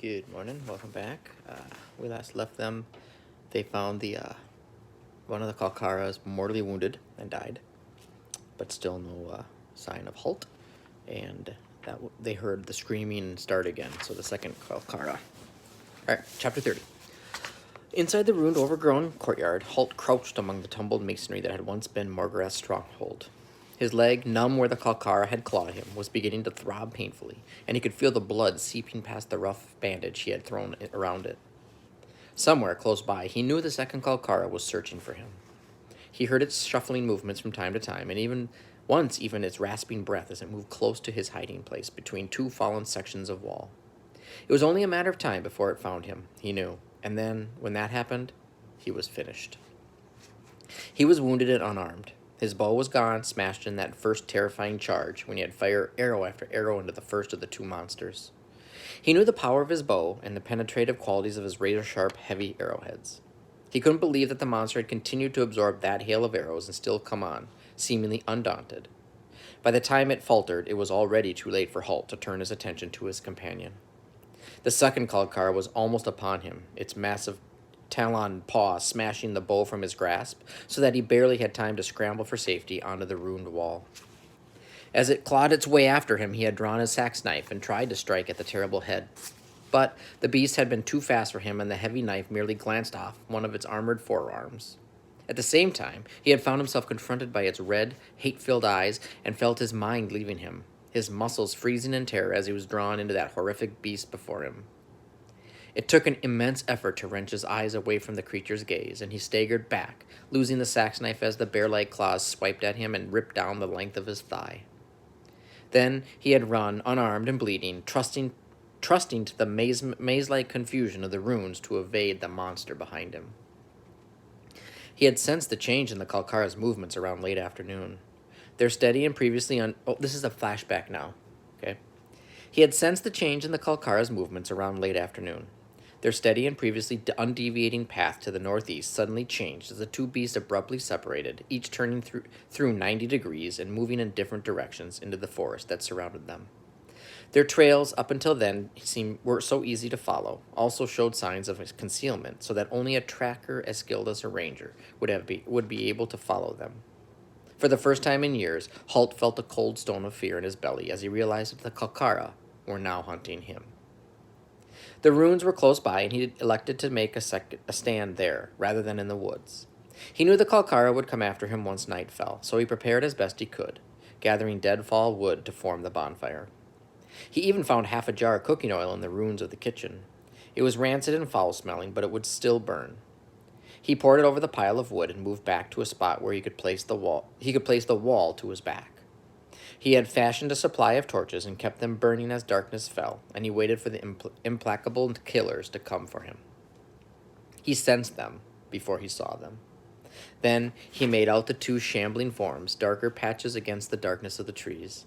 Good morning. Welcome back. We last left them. They found the one of the Kalkaras mortally wounded and died, but still no sign of Halt. And they heard the screaming start again. So the second Kalkara. All right, chapter 30. Inside the ruined, overgrown courtyard, Halt crouched among the tumbled masonry that had once been Morgarath's stronghold. His leg, numb where the Kalkara had clawed him, was beginning to throb painfully, and he could feel the blood seeping past the rough bandage he had thrown around it. Somewhere close by, he knew the second Kalkara was searching for him. He heard its shuffling movements from time to time, and even its rasping breath as it moved close to his hiding place between two fallen sections of wall. It was only a matter of time before it found him, he knew, and then, when that happened, he was finished. He was wounded and unarmed. His bow was gone, smashed in that first terrifying charge when he had fired arrow after arrow into the first of the two monsters. He knew the power of his bow and the penetrative qualities of his razor-sharp, heavy arrowheads. He couldn't believe that the monster had continued to absorb that hail of arrows and still come on, seemingly undaunted. By the time it faltered, it was already too late for Halt to turn his attention to his companion. The second Kalkara was almost upon him, its massive talon paw smashing the bow from his grasp, so that he barely had time to scramble for safety onto the ruined wall. As it clawed its way after him, he had drawn his sax knife and tried to strike at the terrible head. But the beast had been too fast for him, and the heavy knife merely glanced off one of its armored forearms. At the same time, he had found himself confronted by its red, hate-filled eyes and felt his mind leaving him, his muscles freezing in terror as he was drawn into that horrific beast before him. It took an immense effort to wrench his eyes away from the creature's gaze, and he staggered back, losing the sax knife as the bear-like claws swiped at him and ripped down the length of his thigh. Then he had run, unarmed and bleeding, trusting to the maze-like confusion of the runes to evade the monster behind him. He had sensed the change in the Kalkara's movements around late afternoon. Their steady and previously this is a flashback now, okay? He had sensed the change in the Kalkara's movements around late afternoon. Their steady and previously undeviating path to the northeast suddenly changed as the two beasts abruptly separated, each turning through 90 degrees and moving in different directions into the forest that surrounded them. Their trails, up until then, were so easy to follow, also showed signs of concealment, so that only a tracker as skilled as a ranger would be able to follow them. For the first time in years, Halt felt a cold stone of fear in his belly as he realized that the Kalkara were now hunting him. The ruins were close by, and he elected to make a stand there, rather than in the woods. He knew the Kalkara would come after him once night fell, so he prepared as best he could, gathering deadfall wood to form the bonfire. He even found half a jar of cooking oil in the ruins of the kitchen. It was rancid and foul-smelling, but it would still burn. He poured it over the pile of wood and moved back to a spot where he could place the wall to his back. He had fashioned a supply of torches and kept them burning as darkness fell, and he waited for the implacable killers to come for him. He sensed them before he saw them. Then he made out the two shambling forms, darker patches against the darkness of the trees.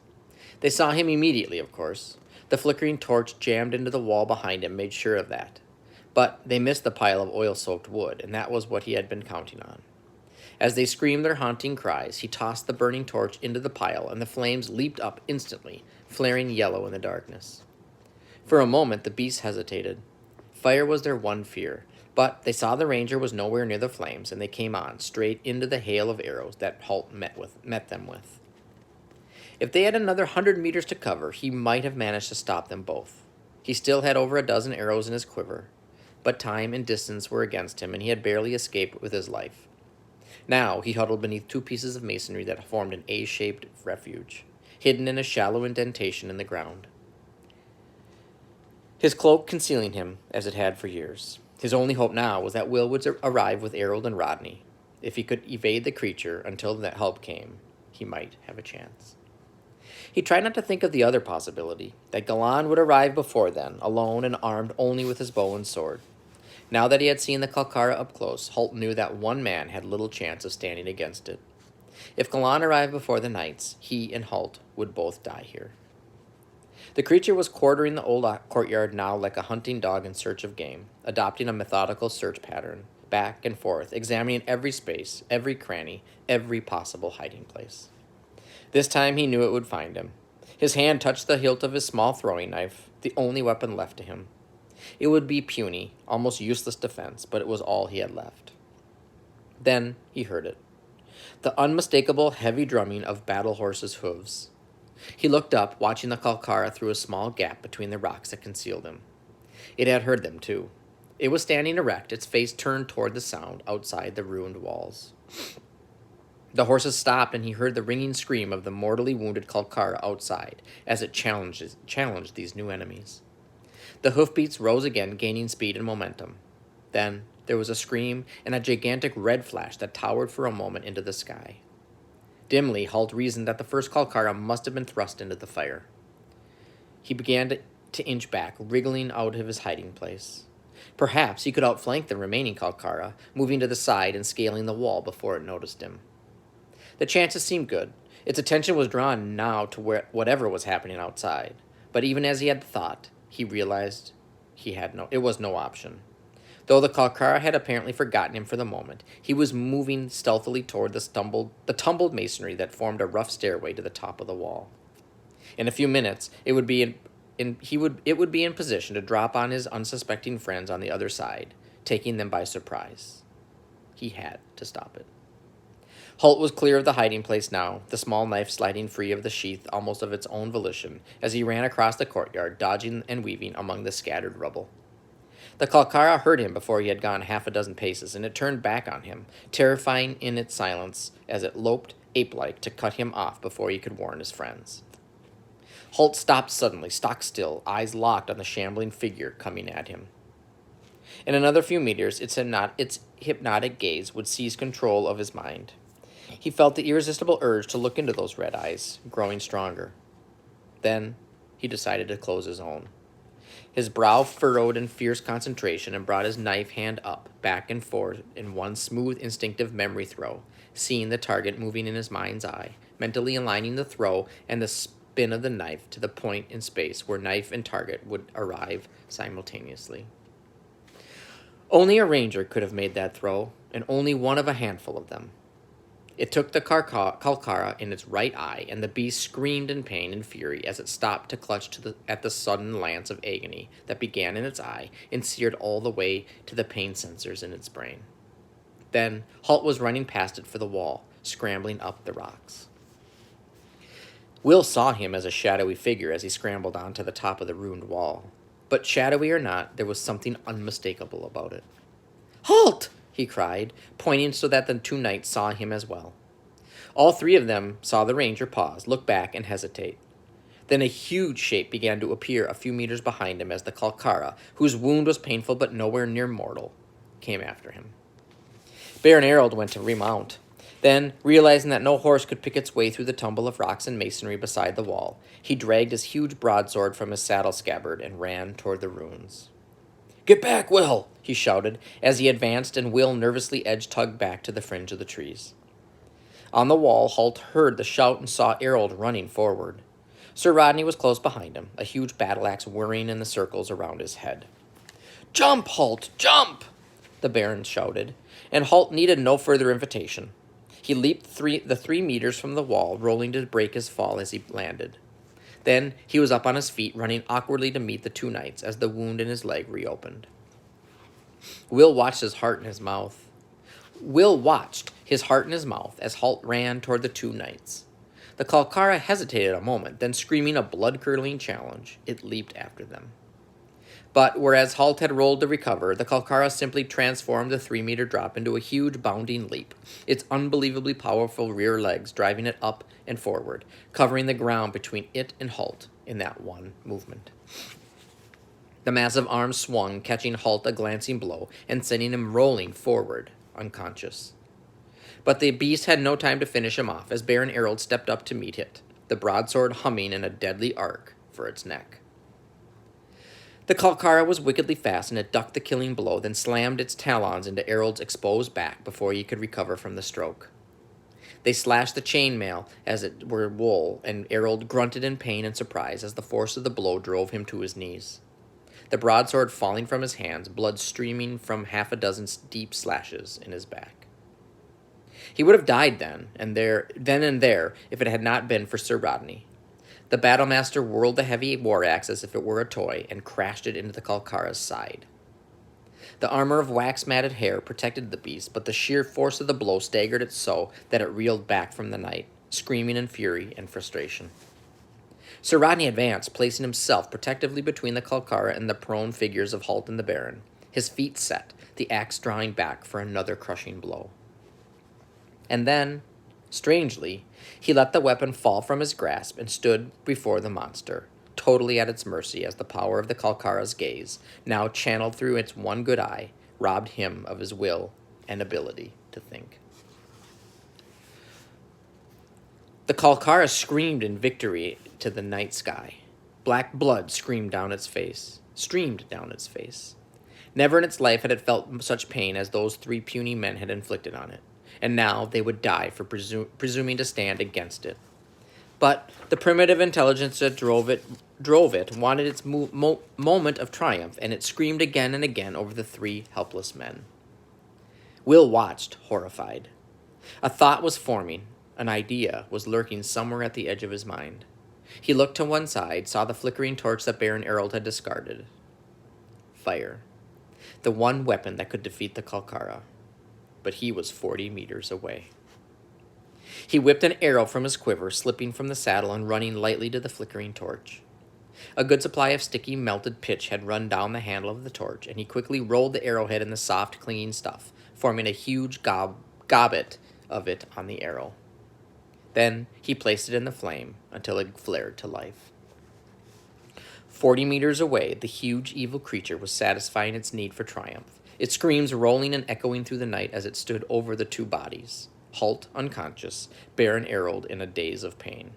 They saw him immediately, of course. The flickering torch jammed into the wall behind him made sure of that. But they missed the pile of oil-soaked wood, and that was what he had been counting on. As they screamed their haunting cries, he tossed the burning torch into the pile, and the flames leaped up instantly, flaring yellow in the darkness. For a moment, the beasts hesitated. Fire was their one fear, but they saw the ranger was nowhere near the flames, and they came on, straight into the hail of arrows that Halt met them with. If they had another 100 meters to cover, he might have managed to stop them both. He still had over a dozen arrows in his quiver, but time and distance were against him, and he had barely escaped with his life. Now he huddled beneath two pieces of masonry that formed an A-shaped refuge, hidden in a shallow indentation in the ground. His cloak concealing him, as it had for years. His only hope now was that Will would arrive with Errol and Rodney. If he could evade the creature until that help came, he might have a chance. He tried not to think of the other possibility, that Galan would arrive before then, alone and armed only with his bow and sword. Now that he had seen the Kalkara up close, Halt knew that one man had little chance of standing against it. If Galan arrived before the knights, he and Halt would both die here. The creature was quartering the old courtyard now like a hunting dog in search of game, adopting a methodical search pattern, back and forth, examining every space, every cranny, every possible hiding place. This time he knew it would find him. His hand touched the hilt of his small throwing knife, the only weapon left to him. It would be puny, almost useless defense, but it was all he had left. Then he heard it. The unmistakable heavy drumming of Battle Horse's hooves. He looked up, watching the Kalkara through a small gap between the rocks that concealed him. It had heard them, too. It was standing erect, its face turned toward the sound outside the ruined walls. The horses stopped, and he heard the ringing scream of the mortally wounded Kalkara outside as it challenged these new enemies. The hoofbeats rose again, gaining speed and momentum. Then there was a scream and a gigantic red flash that towered for a moment into the sky. Dimly, Halt reasoned that the first Kalkara must have been thrust into the fire. He began to inch back, wriggling out of his hiding place. Perhaps he could outflank the remaining Kalkara, moving to the side and scaling the wall before it noticed him. The chances seemed good. Its attention was drawn now to whatever was happening outside. But even as he had thought, he realized it was no option. Though the Kalkara had apparently forgotten him for the moment, he was moving stealthily toward the tumbled masonry that formed a rough stairway to the top of the wall. In a few minutes, it would be in position to drop on his unsuspecting friends on the other side, taking them by surprise. He had to stop it. Halt was clear of the hiding place now, the small knife sliding free of the sheath almost of its own volition as he ran across the courtyard, dodging and weaving among the scattered rubble. The Kalkara heard him before he had gone half a dozen paces, and it turned back on him, terrifying in its silence as it loped ape-like to cut him off before he could warn his friends. Halt stopped suddenly, stock still, eyes locked on the shambling figure coming at him. In another few meters, its hypnotic gaze would seize control of his mind. He felt the irresistible urge to look into those red eyes, growing stronger. Then he decided to close his own. His brow furrowed in fierce concentration and brought his knife hand up, back and forth in one smooth, instinctive memory throw, seeing the target moving in his mind's eye, mentally aligning the throw and the spin of the knife to the point in space where knife and target would arrive simultaneously. Only a ranger could have made that throw, and only one of a handful of them. It took the Kalkara in its right eye, and the beast screamed in pain and fury as it stopped to clutch at the sudden lance of agony that began in its eye and seared all the way to the pain sensors in its brain. Then Halt was running past it for the wall, scrambling up the rocks. Will saw him as a shadowy figure as he scrambled onto the top of the ruined wall. But shadowy or not, there was something unmistakable about it. "Halt!" he cried, pointing so that the two knights saw him as well. All three of them saw the ranger pause, look back, and hesitate. Then a huge shape began to appear a few meters behind him as the Kalkara, whose wound was painful but nowhere near mortal, came after him. Baron Harold went to remount. Then, realizing that no horse could pick its way through the tumble of rocks and masonry beside the wall, he dragged his huge broadsword from his saddle scabbard and ran toward the ruins. "Get back, Will!" he shouted as he advanced, and Will nervously tugged back to the fringe of the trees. On the wall, Halt heard the shout and saw Harold running forward. Sir Rodney was close behind him, a huge battle-axe whirring in the circles around his head. "Jump, Halt! Jump!" the Baron shouted, and Halt needed no further invitation. He leaped the 3 meters from the wall, rolling to break his fall as he landed. Then he was up on his feet, running awkwardly to meet the two knights as the wound in his leg reopened. Will watched his heart in his mouth. As Halt ran toward the two knights. The Kalkara hesitated a moment, then screaming a blood-curdling challenge, it leaped after them. But whereas Halt had rolled to recover, the Kalkara simply transformed the 3-meter drop into a huge bounding leap, its unbelievably powerful rear legs driving it up and forward, covering the ground between it and Halt in that one movement. The massive arms swung, catching Halt a glancing blow and sending him rolling forward, unconscious. But the beast had no time to finish him off as Baron Harold stepped up to meet it, the broadsword humming in a deadly arc for its neck. The Kalkara was wickedly fast, and it ducked the killing blow, then slammed its talons into Harold's exposed back before he could recover from the stroke. They slashed the chainmail as it were wool, and Harold grunted in pain and surprise as the force of the blow drove him to his knees. The broadsword falling from his hands, blood streaming from half a dozen deep slashes in his back. He would have died then and there if it had not been for Sir Rodney. The battlemaster whirled the heavy war axe as if it were a toy and crashed it into the Kalkara's side. The armor of wax-matted hair protected the beast, but the sheer force of the blow staggered it so that it reeled back from the knight, screaming in fury and frustration. Sir Rodney advanced, placing himself protectively between the Kalkara and the prone figures of Halt and the Baron, his feet set, the axe drawing back for another crushing blow. And then, strangely, he let the weapon fall from his grasp and stood before the monster, totally at its mercy as the power of the Kalkara's gaze, now channeled through its one good eye, robbed him of his will and ability to think. The Kalkara screamed in victory to the night sky. Black blood streamed down its face. Never in its life had it felt such pain as those 3 puny men had inflicted on it, and now they would die for presuming to stand against it. But the primitive intelligence that drove it wanted its moment of triumph, and it screamed again and again over the 3 helpless men. Will watched, horrified. A thought was forming. An idea was lurking somewhere at the edge of his mind. He looked to one side, saw the flickering torch that Baron Erold had discarded. Fire. The one weapon that could defeat the Kalkara. But he was 40 meters away. He whipped an arrow from his quiver, slipping from the saddle and running lightly to the flickering torch. A good supply of sticky, melted pitch had run down the handle of the torch, and he quickly rolled the arrowhead in the soft, clinging stuff, forming a huge gobbet of it on the arrow. Then he placed it in the flame until it flared to life. 40 meters away, the huge, evil creature was satisfying its need for triumph, its screams rolling and echoing through the night as it stood over the 2 bodies, Halt unconscious, Baron Erold in a daze of pain.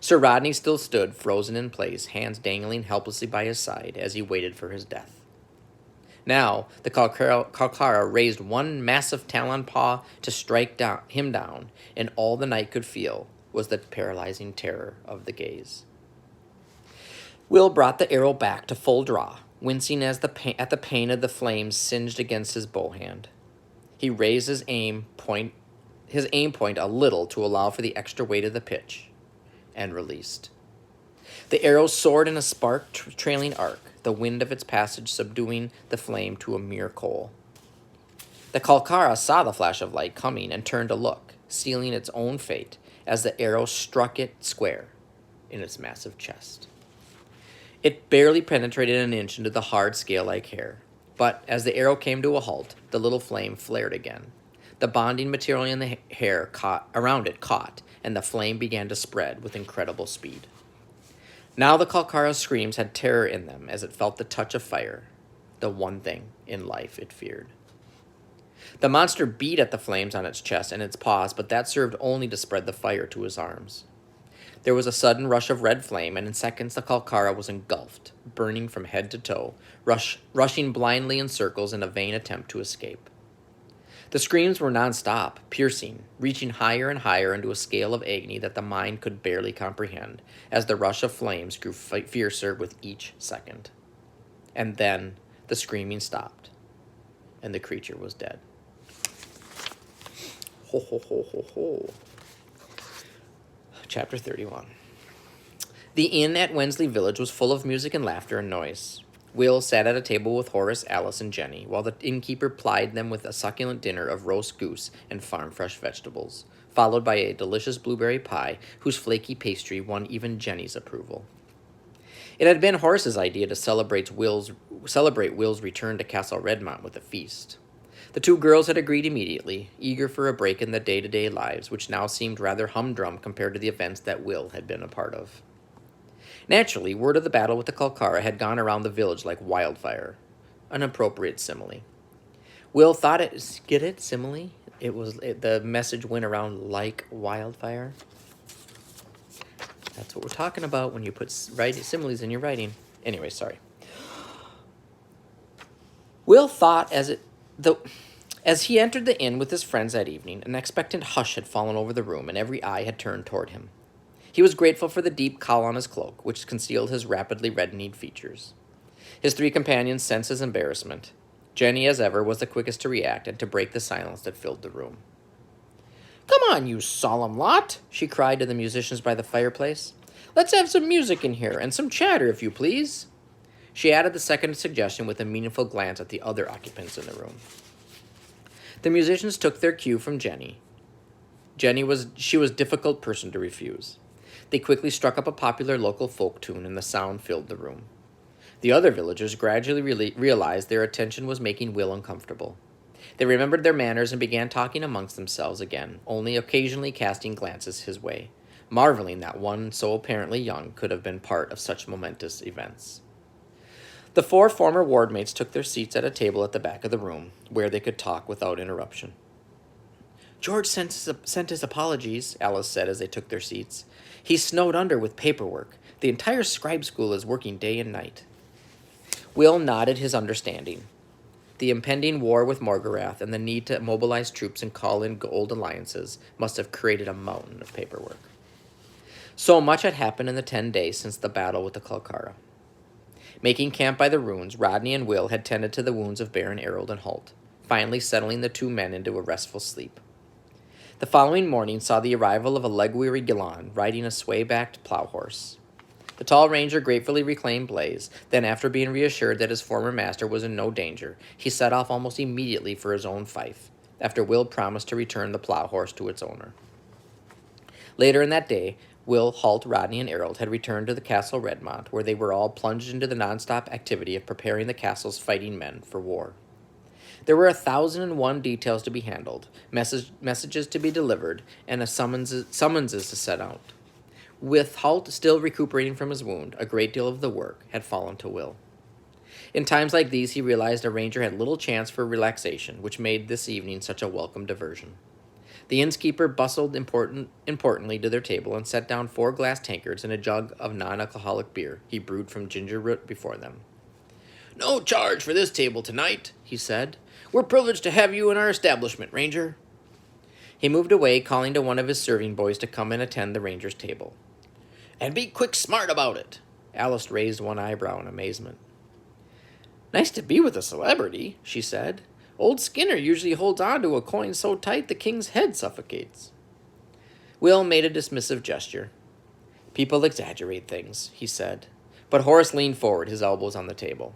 Sir Rodney still stood, frozen in place, hands dangling helplessly by his side as he waited for his death. Now, the Kalkara raised one massive talon paw to strike him down, and all the knight could feel was the paralyzing terror of the gaze. Will brought the arrow back to full draw, wincing at the pain of the flames singed against his bow hand. He raised his aim point a little to allow for the extra weight of the pitch, and released. The arrow soared in a spark-trailing arc, the wind of its passage subduing the flame to a mere coal. The Kalkara saw the flash of light coming and turned to look, sealing its own fate as the arrow struck it square in its massive chest. It barely penetrated an inch into the hard scale-like hair, but as the arrow came to a halt, the little flame flared again. The bonding material in the hair around it caught, and the flame began to spread with incredible speed. Now the Kalkara's screams had terror in them as it felt the touch of fire, the one thing in life it feared. The monster beat at the flames on its chest and its paws, but that served only to spread the fire to his arms. There was a sudden rush of red flame, and in seconds the Kalkara was engulfed, burning from head to toe, rushing blindly in circles in a vain attempt to escape. The screams were nonstop, piercing, reaching higher and higher into a scale of agony that the mind could barely comprehend, as the rush of flames grew fiercer with each second. And then the screaming stopped, and the creature was dead. Ho, ho, ho, ho, ho. Chapter 31. The inn at Wensley Village was full of music and laughter and noise. Will sat at a table with Horace, Alice, and Jenny, while the innkeeper plied them with a succulent dinner of roast goose and farm-fresh vegetables, followed by a delicious blueberry pie whose flaky pastry won even Jenny's approval. It had been Horace's idea to celebrate Will's return to Castle Redmont with a feast. The 2 girls had agreed immediately, eager for a break in the day-to-day lives, which now seemed rather humdrum compared to the events that Will had been a part of. Naturally, word of the battle with the Kalkara had gone around the village like wildfire, an appropriate simile. Will thought get it, simile? The message went around like wildfire. That's what we're talking about when you put similes in your writing. Anyway, sorry. Will thought as he entered the inn with his friends that evening, an expectant hush had fallen over the room, and every eye had turned toward him. He was grateful for the deep cowl on his cloak, which concealed his rapidly reddening features. His 3 companions sensed his embarrassment. Jenny, as ever, was the quickest to react and to break the silence that filled the room. "Come on, you solemn lot," she cried to the musicians by the fireplace. Let's have some music in here and some chatter, if you please. She added the second suggestion with a meaningful glance at the other occupants in the room. The musicians took their cue from Jenny. She was a difficult person to refuse. They quickly struck up a popular local folk tune, and the sound filled the room. The other villagers gradually realized their attention was making Will uncomfortable. They remembered their manners and began talking amongst themselves again, only occasionally casting glances his way, marveling that one so apparently young could have been part of such momentous events. The 4 former wardmates took their seats at a table at the back of the room, where they could talk without interruption. George sent his apologies, Alice said as they took their seats. He's snowed under with paperwork. The entire scribe school is working day and night. Will nodded his understanding. The impending war with Morgorath and the need to mobilize troops and call in old alliances must have created a mountain of paperwork. So much had happened in the 10 days since the battle with the Kalkara. Making camp by the ruins, Rodney and Will had tended to the wounds of Baron Erold and Halt, finally settling the 2 men into a restful sleep. The following morning saw the arrival of a leg-weary Gillan riding a sway-backed plow horse. The tall ranger gratefully reclaimed Blaze, then after being reassured that his former master was in no danger, he set off almost immediately for his own fief, after Will promised to return the plow horse to its owner. Later in that day, Will, Halt, Rodney, and Erold had returned to the Castle Redmont, where they were all plunged into the nonstop activity of preparing the castle's fighting men for war. There were 1,001 details to be handled, messages to be delivered, and summonses to set out. With Halt still recuperating from his wound, a great deal of the work had fallen to Will. In times like these, he realized a ranger had little chance for relaxation, which made this evening such a welcome diversion. The innkeeper bustled importantly to their table and set down 4 glass tankards and a jug of non-alcoholic beer he brewed from ginger root before them. "No charge for this table tonight," he said. "We're privileged to have you in our establishment, Ranger." He moved away, calling to one of his serving boys to come and attend the ranger's table. "And be quick smart about it." Alice raised one eyebrow in amazement. "Nice to be with a celebrity," she said. "Old Skinner usually holds on to a coin so tight the king's head suffocates." Will made a dismissive gesture. "People exaggerate things," he said. But Horace leaned forward, his elbows on the table.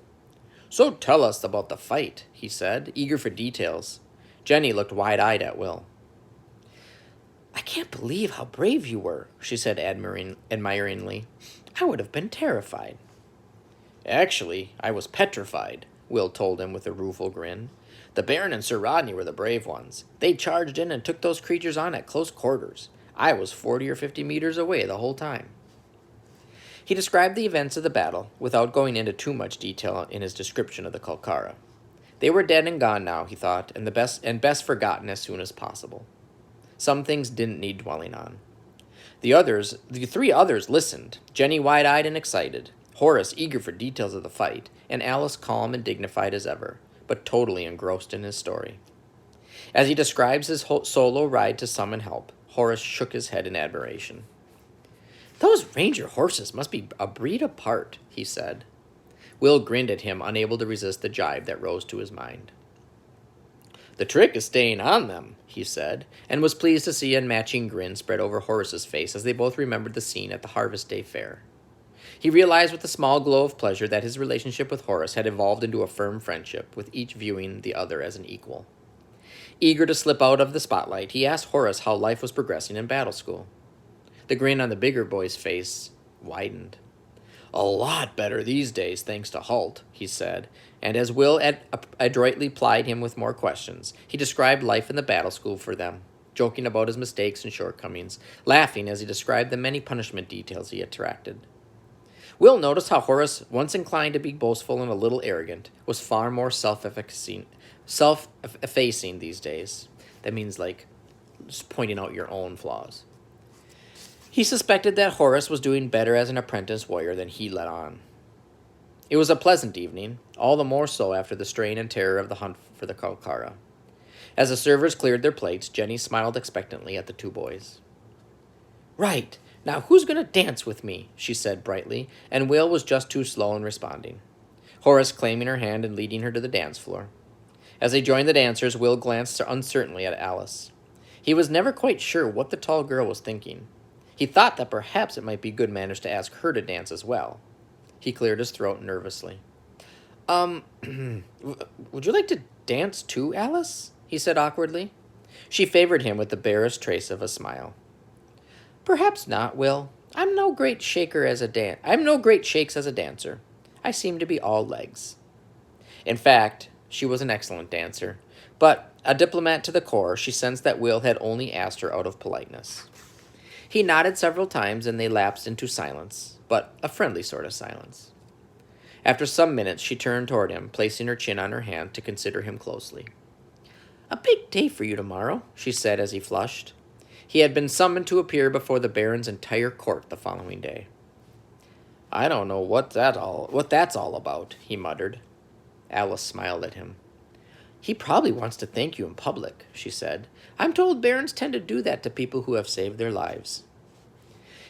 "So tell us about the fight," he said, eager for details. Jenny looked wide-eyed at Will. "I can't believe how brave you were," she said admiringly. "I would have been terrified." "Actually, I was petrified," Will told him with a rueful grin. "The Baron and Sir Rodney were the brave ones. They charged in and took those creatures on at close quarters. I was 40 or 50 meters away the whole time." He described the events of the battle, without going into too much detail in his description of the Kalkara. They were dead and gone now, he thought, and best forgotten as soon as possible. Some things didn't need dwelling on. The 3 others listened, Jenny wide-eyed and excited, Horace eager for details of the fight, and Alice calm and dignified as ever, but totally engrossed in his story. As he describes his solo ride to summon help, Horace shook his head in admiration. "Those ranger horses must be a breed apart," he said. Will grinned at him, unable to resist the jibe that rose to his mind. "The trick is staying on them," he said, and was pleased to see a matching grin spread over Horace's face as they both remembered the scene at the Harvest Day Fair. He realized with a small glow of pleasure that his relationship with Horace had evolved into a firm friendship, with each viewing the other as an equal. Eager to slip out of the spotlight, he asked Horace how life was progressing in battle school. The grin on the bigger boy's face widened. "A lot better these days, thanks to Halt," he said, and as Will adroitly plied him with more questions, he described life in the battle school for them, joking about his mistakes and shortcomings, laughing as he described the many punishment details he had attracted. Will noticed how Horace, once inclined to be boastful and a little arrogant, was far more self-effacing these days. That means, like, just pointing out your own flaws. He suspected that Horace was doing better as an apprentice warrior than he let on. It was a pleasant evening, all the more so after the strain and terror of the hunt for the Kalkara. As the servers cleared their plates, Jenny smiled expectantly at the 2 boys. "Right, now who's going to dance with me?" she said brightly, and Will was just too slow in responding, Horace claiming her hand and leading her to the dance floor. As they joined the dancers, Will glanced uncertainly at Alice. He was never quite sure what the tall girl was thinking. He thought that perhaps it might be good manners to ask her to dance as well. He cleared his throat nervously. Would you like to dance too, Alice? He said awkwardly. She favored him with the barest trace of a smile. Perhaps not, Will. I'm no great shakes as a dancer. I seem to be all legs. In fact, she was an excellent dancer, but a diplomat to the core, she sensed that Will had only asked her out of politeness. He nodded several times and they lapsed into silence, but a friendly sort of silence. After some minutes, she turned toward him, placing her chin on her hand to consider him closely. A big day for you tomorrow, she said as he flushed. He had been summoned to appear before the Baron's entire court the following day. I don't know what that's all about, he muttered. Alice smiled at him. He probably wants to thank you in public, she said. I'm told barons tend to do that to people who have saved their lives.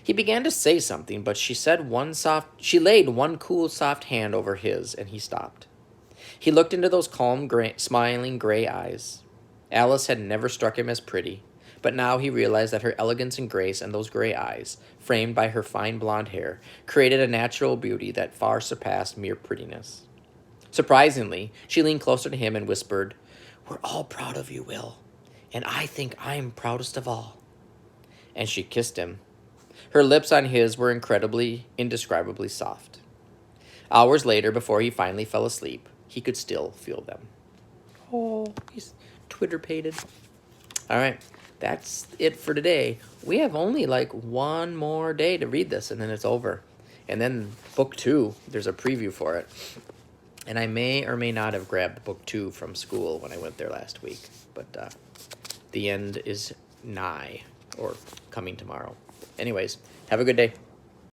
He began to say something, but she laid one cool, soft hand over his, and he stopped. He looked into those calm, smiling gray eyes. Alice had never struck him as pretty, but now he realized that her elegance and grace and those gray eyes, framed by her fine blonde hair, created a natural beauty that far surpassed mere prettiness. Surprisingly, she leaned closer to him and whispered, We're all proud of you, Will, and I think I'm proudest of all. And she kissed him. Her lips on his were indescribably soft. Hours later, before he finally fell asleep, he could still feel them. Oh, he's Twitter-pated. All right, that's it for today. We have only like one more day to read this, and then it's over. And then book 2, there's a preview for it. And I may or may not have grabbed book 2 from school when I went there last week. But the end is nigh, or coming tomorrow. Anyways, have a good day.